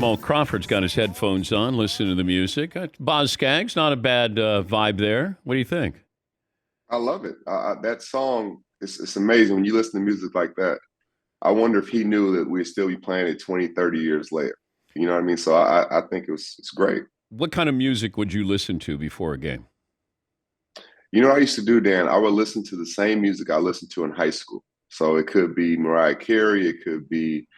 Jamal Crawford's got his headphones on, listening to the music. Boz Scaggs, not a bad vibe there. What do you think? I love it. That song, it's amazing when you listen to music like that. I wonder if he knew that we'd still be playing it 20, 30 years later. You know what I mean? So I think it's great. What kind of music would you listen to before a game? You know what I used to do, Dan? I would listen to the same music I listened to in high school. So it could be Mariah Carey, it could be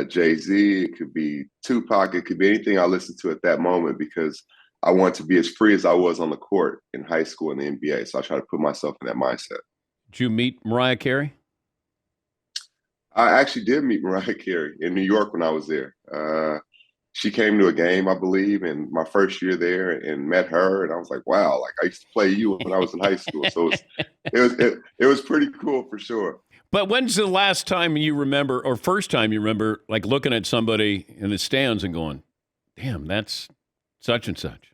Jay-Z, it could be Tupac, it could be anything I listened to at that moment because I want to be as free as I was on the court in high school and the NBA. So I try to put myself in that mindset. Did you meet Mariah Carey? I actually did meet Mariah Carey in New York when I was there. She came to a game, I believe, in my first year there and met her. And I was like, wow, like I used to play you when I was in high school. So it was pretty cool for sure. But when's the last time you remember, or first time you remember, like looking at somebody in the stands and going, damn, that's such and such?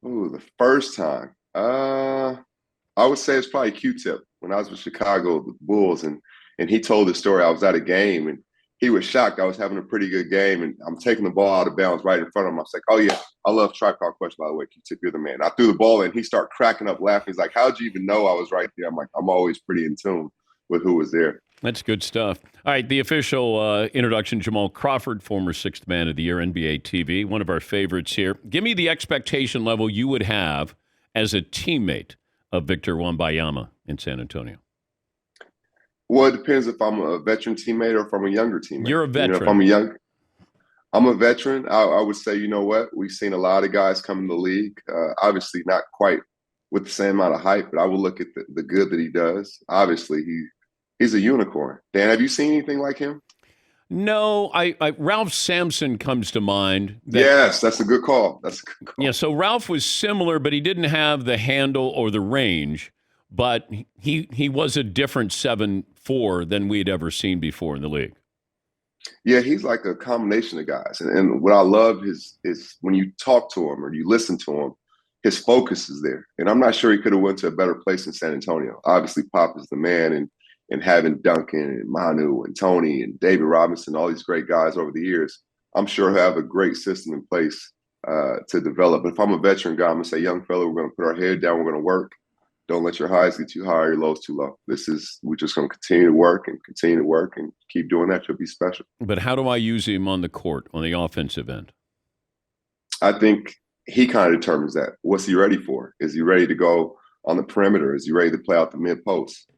Ooh, the first time. I would say it's probably Q-Tip when I was with Chicago, the Bulls, and he told the story. I was at a game and he was shocked. I was having a pretty good game and I'm taking the ball out of bounds right in front of him. I was like, oh yeah, I love Tribe-Called Quest, by the way. Q-Tip, you're the man. I threw the ball and he started cracking up laughing. He's like, how'd you even know I was right there? I'm like, I'm always pretty in tune with who was there. That's good stuff. All right, the official introduction, Jamal Crawford, former Sixth Man of the Year, NBA TV, one of our favorites here. Give me the expectation level you would have as a teammate of Victor Wembanyama in San Antonio. Well, it depends if I'm a veteran teammate or if I'm a younger teammate. You're a veteran. You know, if I'm a veteran. I would say, you know what? We've seen a lot of guys come in the league. Obviously, not quite with the same amount of hype, but I will look at the good that he does. Obviously, he's a unicorn. Dan, have you seen anything like him? No, Ralph Sampson comes to mind. Yes, that's a good call. That's a good call. Yeah, so Ralph was similar, but he didn't have the handle or the range. But he was a different 7'4" than we'd ever seen before in the league. Yeah, he's like a combination of guys. And what I love is when you talk to him or you listen to him, his focus is there. And I'm not sure he could have went to a better place in San Antonio. Obviously, Pop is the man, and having Duncan and Manu and Tony and David Robinson, all these great guys over the years, I'm sure he'll have a great system in place to develop. But if I'm a veteran guy, I'm going to say, young fella, we're going to put our head down, we're going to work. Don't let your highs get too high or your lows too low. We're just going to continue to work and keep doing that. You'll be special. But how do I use him on the court, on the offensive end? I think he kind of determines that. What's he ready for? Is he ready to go on the perimeter? Is he ready to play out the mid post?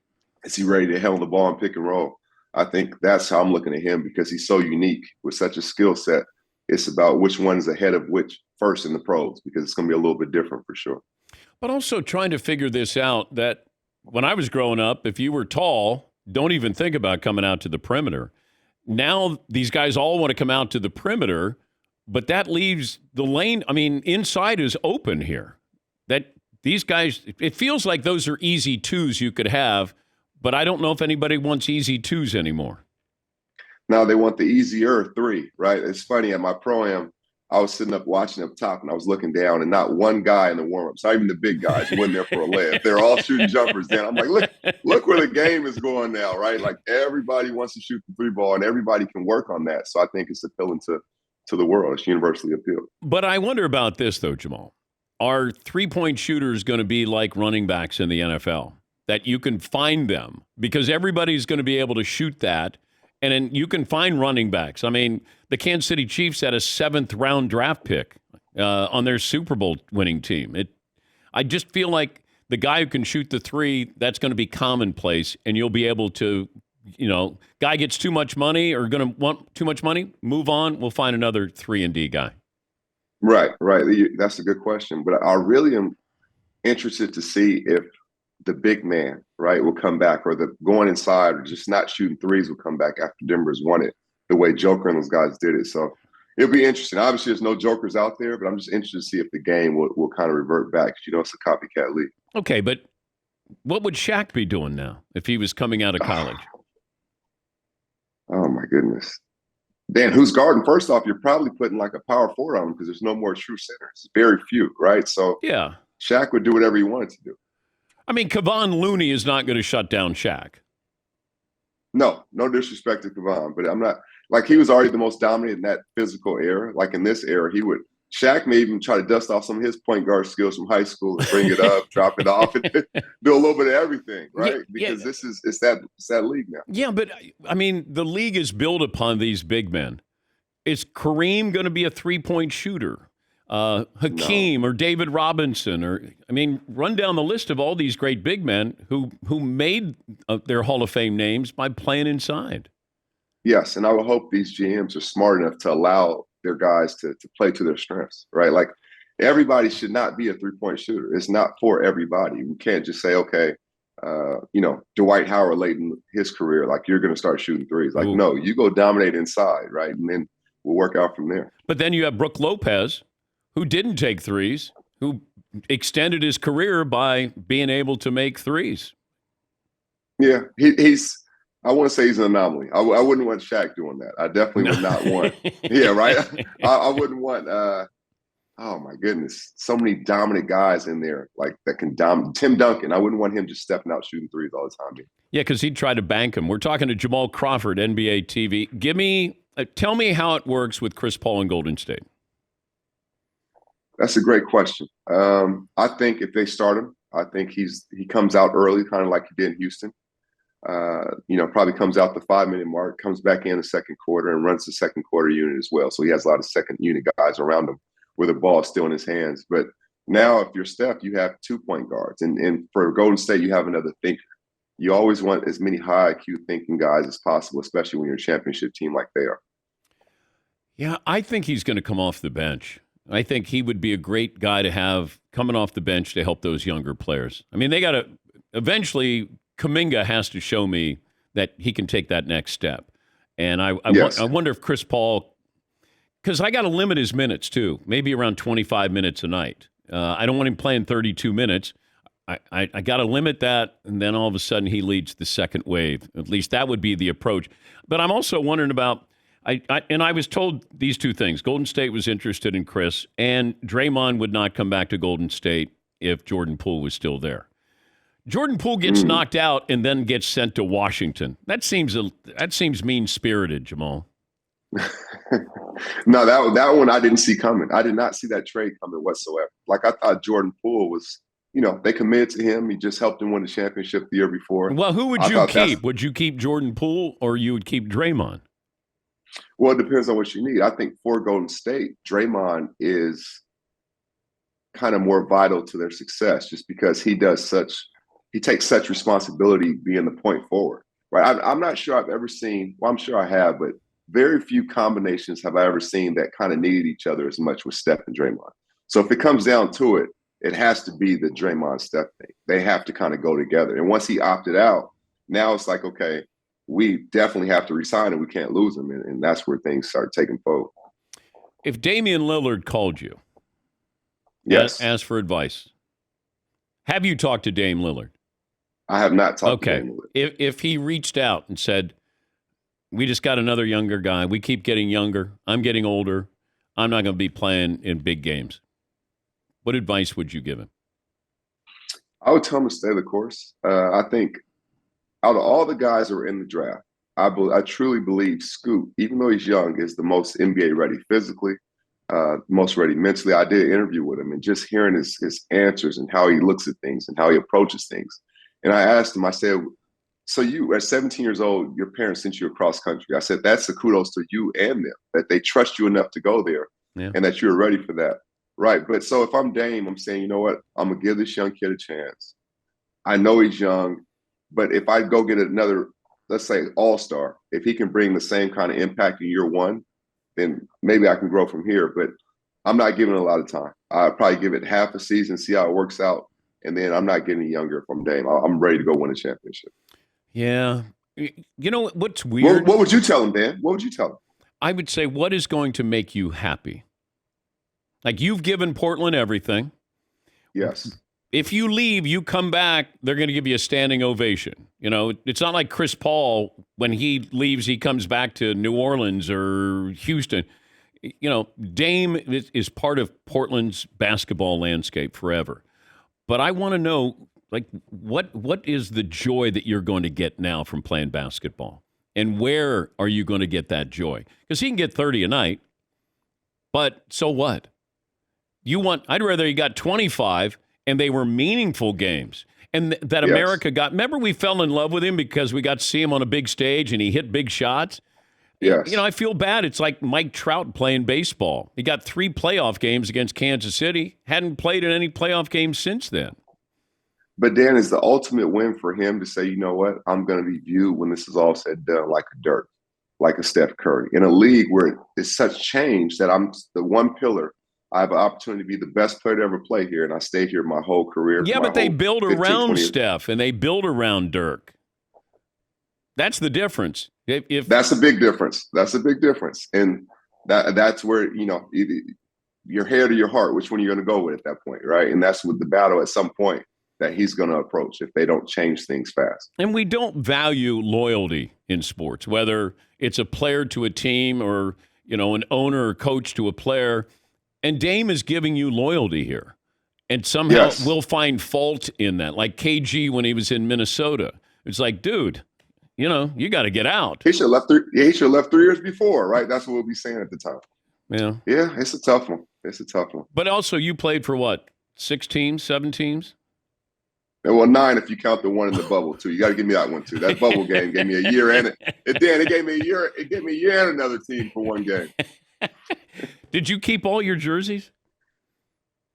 Is he ready to handle the ball and pick and roll? I think that's how I'm looking at him because he's so unique with such a skill set. It's about which one's ahead of which first in the pros because it's going to be a little bit different for sure. But also trying to figure this out that when I was growing up, if you were tall, don't even think about coming out to the perimeter. Now these guys all want to come out to the perimeter, but that leaves the lane. I mean, inside is open here. That these guys, it feels like those are easy twos you could have, but I don't know if anybody wants easy twos anymore. Now they want the easier three, right? It's funny, at my pro-am, I was sitting up watching up top and I was looking down and not one guy in the warm-ups, not even the big guys, went there for a layup. They're all shooting jumpers down. I'm like, look where the game is going now, right? Like everybody wants to shoot the three ball and everybody can work on that. So I think it's appealing to the world. It's universally appealed. But I wonder about this though, Jamal. Are three-point shooters going to be like running backs in the NFL? That you can find them because everybody's going to be able to shoot that. And then you can find running backs. I mean, the Kansas City Chiefs had a 7th-round draft pick on their Super Bowl winning team. I just feel like the guy who can shoot the three, that's going to be commonplace, and you'll be able to, guy gets too much money or going to want too much money, move on, we'll find another 3-and-D guy. Right. That's a good question. But I really am interested to see if the big man, right, will come back, or the going inside or just not shooting threes will come back after Denver's won it the way Joker and those guys did it. So it'll be interesting. Obviously, there's no Jokers out there, but I'm just interested to see if the game will kind of revert back. It's a copycat league. Okay, but what would Shaq be doing now if he was coming out of college? Oh, my goodness. Dan, who's guarding? First off, you're probably putting like a power forward on him because there's no more true centers. Very few, right? So yeah, Shaq would do whatever he wanted to do. I mean, Kevon Looney is not going to shut down Shaq. No disrespect to Kevon, but I'm not. Like he was already the most dominant in that physical era. Like in this era, Shaq may even try to dust off some of his point guard skills from high school and bring it up, drop it off, and do a little bit of everything, right? Because it's that league now. Yeah, but I mean, the league is built upon these big men. Is Kareem going to be a 3-point shooter? Hakeem or David Robinson, run down the list of all these great big men who made their Hall of Fame names by playing inside. Yes, and I would hope these GMs are smart enough to allow their guys to play to their strengths, right? Like everybody should not be a 3-point shooter. It's not for everybody. We can't just say, okay, Dwight Howard late in his career, like you're going to start shooting threes. Like, no, you go dominate inside, right? And then we'll work out from there. But then you have Brook Lopez, who didn't take threes, who extended his career by being able to make threes. Yeah, he's. I want to say he's an anomaly. I wouldn't want Shaq doing that. I definitely would not want. Yeah, right. I wouldn't want. Oh my goodness, so many dominant guys in there like that can dominate. Tim Duncan. I wouldn't want him just stepping out shooting threes all the time. Yeah, because he'd try to bank him. We're talking to Jamal Crawford, NBA TV. Tell me how it works with Chris Paul in Golden State. That's a great question. I think if they start him, I think he comes out early, kind of like he did in Houston. Probably comes out the 5-minute mark, comes back in the second quarter and runs the second quarter unit as well. So he has a lot of second unit guys around him where the ball is still in his hands. But now if you're Steph, you have 2 point guards. And for Golden State, you have another thinker. You always want as many high IQ thinking guys as possible, especially when you're a championship team like they are. Yeah, I think he's going to come off the bench. I think he would be a great guy to have coming off the bench to help those younger players. I mean, they got to eventually. Kuminga has to show me that he can take that next step, and I wonder if Chris Paul, because I got to limit his minutes too, maybe around 25 minutes a night. I don't want him playing 32 minutes. I got to limit that, and then all of a sudden he leads the second wave. At least that would be the approach. But I'm also wondering about. I was told these two things. Golden State was interested in Chris, and Draymond would not come back to Golden State if Jordan Poole was still there. Jordan Poole gets knocked out and then gets sent to Washington. That seems mean-spirited, Jamal. No, that one I didn't see coming. I did not see that trade coming whatsoever. Like I thought Jordan Poole was, they committed to him. He just helped him win the championship the year before. Well, who would you keep? Would you keep Jordan Poole or you would keep Draymond? Well, it depends on what you need. I think for Golden State, Draymond is kind of more vital to their success just because he takes such responsibility being the point forward, right? I'm not sure I've ever seen, well, I'm sure I have, but very few combinations have I ever seen that kind of needed each other as much with Steph and Draymond. So if it comes down to it, it has to be the Draymond Steph thing. They have to kind of go together. And once he opted out, now it's like, okay, we definitely have to resign him. We can't lose him. And that's where things start taking fold. If Damian Lillard called you, yes, ask for advice, have you talked to Dame Lillard? I have not talked to Dame Lillard. If he reached out and said, we just got another younger guy. We keep getting younger. I'm getting older. I'm not going to be playing in big games. What advice would you give him? I would tell him to stay the course. I think out of all the guys that were in the draft, I truly believe Scoot, even though he's young, is the most NBA ready physically, most ready mentally. I did an interview with him and just hearing his answers and how he looks at things and how he approaches things. And I asked him, I said, so you at 17 years old, your parents sent you across country. I said, that's the kudos to you and them, that they trust you enough to go there and that you're ready for that. Right. But so if I'm Dame, I'm saying, you know what, I'm going to give this young kid a chance. I know he's young, but if I go get another, let's say, all-star, if he can bring the same kind of impact in year one, then maybe I can grow from here. But I'm not giving it a lot of time. I'll probably give it half a season, see how it works out. And then I'm not getting younger from Dame. I'm ready to go win a championship. Yeah. You know what's weird? What would you tell him, Dan? What would you tell him? I would say, what is going to make you happy? Like, you've given Portland everything. Yes. If you leave, you come back, they're going to give you a standing ovation. You know, it's not like Chris Paul, when he leaves, he comes back to New Orleans or Houston. You know, Dame is part of Portland's basketball landscape forever. But I want to know, like, what is the joy that you're going to get now from playing basketball? And where are you going to get that joy? Because he can get 30 a night, but so what? I'd rather he got 25 and they were meaningful games. And that America got, remember we fell in love with him because we got to see him on a big stage and he hit big shots? Yes. I feel bad. It's like Mike Trout playing baseball. He got 3 playoff games against Kansas City, hadn't played in any playoff games since then. But Dan, is the ultimate win for him to say, you know what, I'm going to be viewed when this is all said and done like a Dirk, like a Steph Curry. In a league where it's such change that I'm the one pillar. I have an opportunity to be the best player to ever play here, and I stayed here my whole career. Yeah, but they build around Steph, and they build around Dirk. That's the difference. That's a big difference. That's a big difference. And that's where, your head or your heart, which one you're going to go with at that point, right? And that's with the battle at some point that he's going to approach if they don't change things fast. And we don't value loyalty in sports, whether it's a player to a team or, an owner or coach to a player. And Dame is giving you loyalty here. And somehow we'll find fault in that. Like KG when he was in Minnesota. It's like, dude, you got to get out. He should have left 3 years before, right? That's what we'll be saying at the time. Yeah. Yeah, it's a tough one. It's a tough one. But also you played for what? 6 teams, 7 teams? Well, 9 if you count the one in the bubble too. You got to give me that one too. That bubble game gave me a year and it gave me a year. It gave me a year and another team for one game. Did you keep all your jerseys?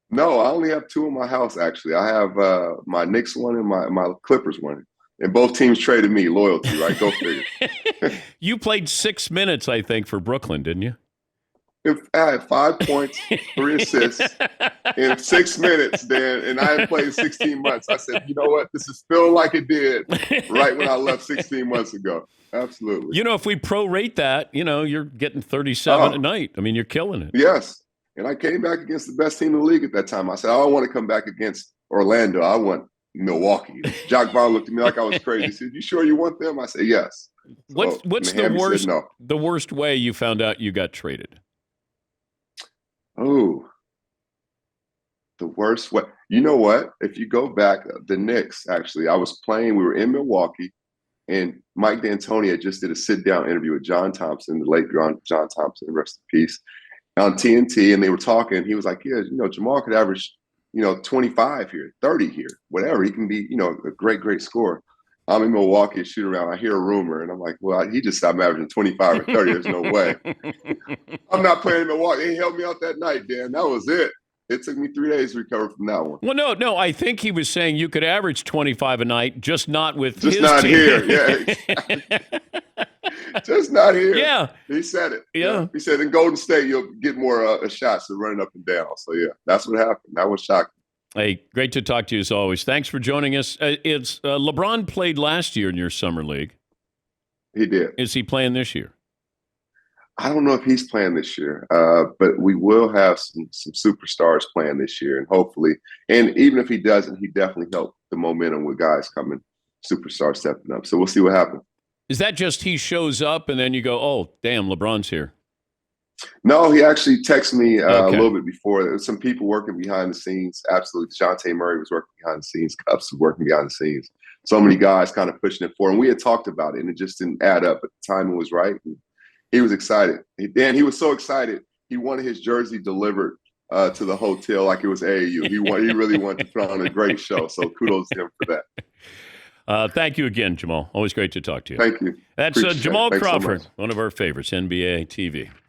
No, I only have 2 in my house. Actually, I have my Knicks one and my Clippers one, and both teams traded me loyalty. Right? Go figure. You played 6 minutes, I think, for Brooklyn, didn't you? I had 5 points, 3 assists in 6 minutes, Dan, and I had played 16 months. I said, you know what? This is still like it did right when I left 16 months ago. Absolutely. If we prorate that, you're getting 37 a night. I mean, you're killing it. Yes. And I came back against the best team in the league at that time. I said, I don't want to come back against Orlando. I want Milwaukee. Jack Bond looked at me like I was crazy. He said, you sure you want them? I said, yes. What's the worst way you found out you got traded? Oh, the worst way. You know what? If you go back, the Knicks, actually, I was playing. We were in Milwaukee, and Mike D'Antoni just did a sit-down interview with John Thompson, the late John Thompson, rest in peace, on TNT, and they were talking. He was like, yeah, Jamal could average, 25 here, 30 here, whatever. He can be, a great, great scorer. I'm in Milwaukee, shoot around. I hear a rumor, and I'm like, well, he just stopped averaging 25 or 30. There's no way. I'm not playing in Milwaukee. He held me out that night, Dan. That was it. It took me 3 days to recover from that one. Well, no. I think he was saying you could average 25 a night, just not with his not team. Here. Yeah. Just not here. Yeah. He said it. Yeah. He said in Golden State, you'll get more shots than running up and down. So, yeah, that's what happened. That was shocking. Hey, great to talk to you as always. Thanks for joining us. LeBron played last year in your summer league. He did. Is he playing this year? I don't know if he's playing this year, but we will have some superstars playing this year, and hopefully, and even if he doesn't, he definitely helped the momentum with guys coming, superstars stepping up. So we'll see what happens. Is that just he shows up and then you go, oh, damn, LeBron's here? No, he actually texted me a little bit before. There was some people working behind the scenes. Absolutely. DeJounte Murray was working behind the scenes. Cups was working behind the scenes. So many guys kind of pushing it forward. And we had talked about it, and it just didn't add up. But the timing was right. And he was excited. He was so excited. He wanted his jersey delivered to the hotel like it was AAU. He really wanted to put on a great show. So kudos to him for that. Thank you again, Jamal. Always great to talk to you. Thank you. That's Jamal Crawford, one of our favorites, NBA TV.